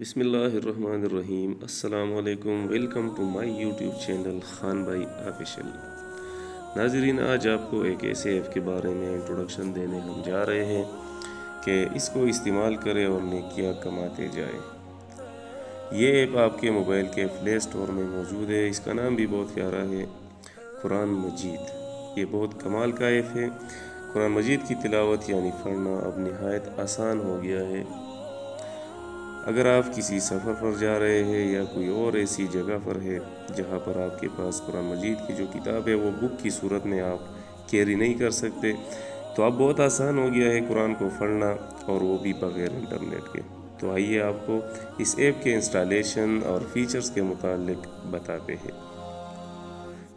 بسم اللہ الرحمن الرحیم۔ السلام علیکم، welcome to my YouTube channel Khan Bhai official. ناظرین، آج آپ کو ایک ایسے ایپ کے بارے میں انٹروڈکشن دینے ہم جا رہے ہیں کہ اس کو استعمال کریں اور نیکیاں کماتے جائیں۔ یہ ایپ آپ کے موبائل کے پلے اسٹور میں موجود ہے۔ اس کا نام بھی بہت پیارا ہے، قرآن مجید۔ یہ بہت کمال کا ایپ ہے۔ قرآن مجید کی تلاوت یعنی پڑھنا اب نہایت آسان ہو گیا ہے۔ اگر آپ کسی سفر پر جا رہے ہیں یا کوئی اور ایسی جگہ پر ہے جہاں پر آپ کے پاس قرآن مجید کی جو کتاب ہے وہ بک کی صورت میں آپ کیری نہیں کر سکتے، تو اب بہت آسان ہو گیا ہے قرآن کو پڑھنا، اور وہ بھی بغیر انٹرنیٹ کے۔ تو آئیے آپ کو اس ایپ کے انسٹالیشن اور فیچرز کے متعلق بتاتے ہیں۔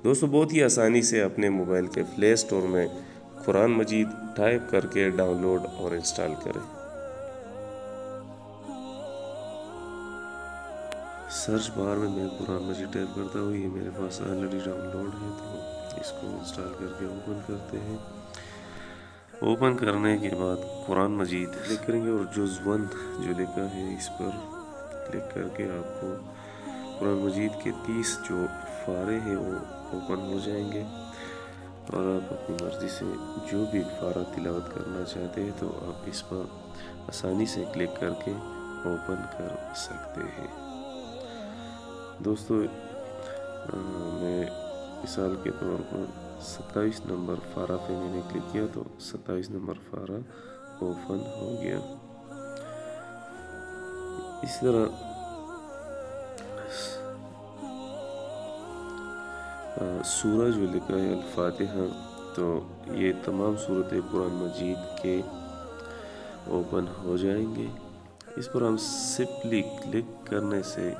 دوستو، بہت ہی آسانی سے اپنے موبائل کے پلے اسٹور میں قرآن مجید ٹائپ کر کے ڈاؤن لوڈ اور انسٹال کریں۔ سرچ بار میں قرآن مجید ٹائپ کرتا ہوں، یہ میرے پاس آلریڈی ڈاؤن لوڈ ہے، تو اس کو انسٹال کر کے اوپن کرتے ہیں۔ اوپن کرنے کے بعد قرآن مجید کلک کریں گے اور جز 1 جو لکھا ہے اس پر کلک کر کے آپ کو قرآن مجید کے 30 جو پارے ہیں وہ اوپن ہو جائیں گے، اور آپ اپنی مرضی سے جو بھی پارہ تلاوت کرنا چاہتے ہیں تو آپ اس پر آسانی سے کلک کر کے اوپن کر سکتے ہیں۔ دوستو، میں مثال کے طور پر 27 نمبر پارہ پہ میں نے کلک کیا تو 27 نمبر پارہ اوپن ہو گیا۔ اس طرح سورہ جو لکھا ہے الفاتحہ، تو یہ تمام صورتیں قرآن مجید کے اوپن ہو جائیں گے۔ اس پر ہم سمپلی کلک کرنے سے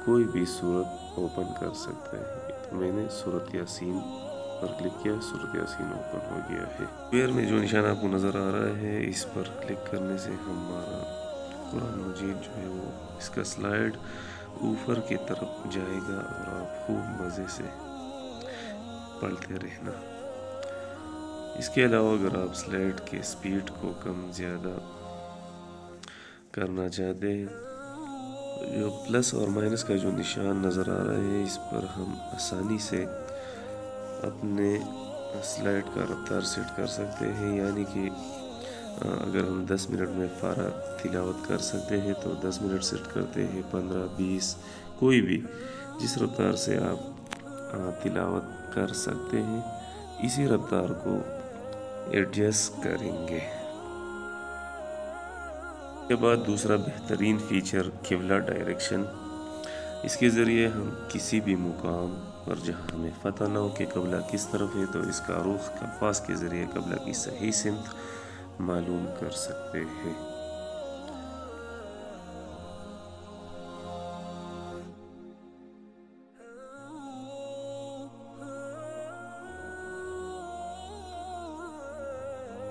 کوئی بھی صورت اوپن کر سکتا ہے۔ تو میں نے سورۃ یاسین پر کلک کیا، سورۃ یاسین اوپن ہو گیا ہے۔ اسکوائر میں جو نشان آپ کو نظر آ رہا ہے، اس پر کلک کرنے سے ہمارا قرآن مجید جو ہے وہ اس کا سلائیڈ اوپر کی طرف جائے گا، اور آپ خوب مزے سے پڑھتے رہنا۔ اس کے علاوہ اگر آپ سلائیڈ کے سپیڈ کو کم زیادہ کرنا چاہتے ہیں، جو پلس اور مائنس کا جو نشان نظر آ رہا ہے، اس پر ہم آسانی سے اپنے سلائیڈ کا رفتار سیٹ کر سکتے ہیں، یعنی کہ اگر ہم 10 منٹ میں پارہ تلاوت کر سکتے ہیں تو 10 منٹ سیٹ کرتے ہیں، 15، 20، کوئی بھی جس رفتار سے آپ تلاوت کر سکتے ہیں اسی رفتار کو ایڈجسٹ کریں گے۔ اس کے بعد دوسرا بہترین فیچر قبلہ ڈائریکشن۔ اس کے ذریعے ہم کسی بھی مقام پر جہاں ہمیں پتہ نہ ہو کہ قبلہ کس طرف ہے تو اس کا رخ کمپاس کے ذریعے قبلہ کی صحیح سمت معلوم کر سکتے ہیں۔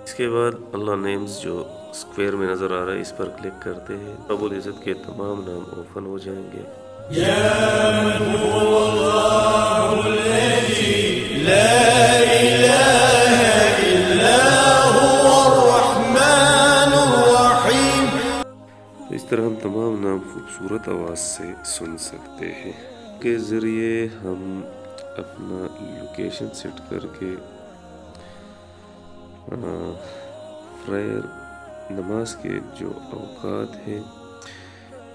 اس کے بعد اللہ نیمز جو اسکوائر میں نظر آ رہا ہے، اس پر کلک کرتے ہیں، رب العزت کے تمام نام اوپن ہو جائیں گے۔ اس طرح ہم تمام نام خوبصورت آواز سے سن سکتے ہیں۔ کے ذریعے ہم اپنا لوکیشن سیٹ کر کے پریئر نماز کے جو اوقات ہیں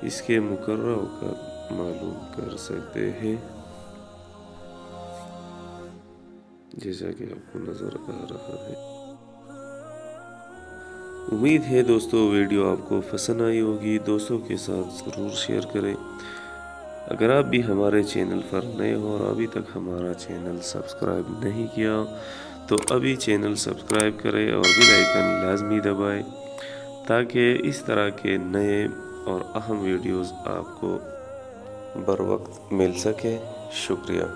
اس کے مقررہ اوقات معلوم کر سکتے ہیں، جیسا کہ آپ کو نظر آ رہا ہے۔ امید ہے دوستو ویڈیو آپ کو پسند آئی ہوگی، دوستوں کے ساتھ ضرور شیئر کریں۔ اگر آپ بھی ہمارے چینل پر نئے ہو اور ابھی تک ہمارا چینل سبسکرائب نہیں کیا تو ابھی چینل سبسکرائب کریں اور بیل آئیکن لازمی دبائیں تاکہ اس طرح کے نئے اور اہم ویڈیوز آپ کو بر وقت مل سکے۔ شکریہ۔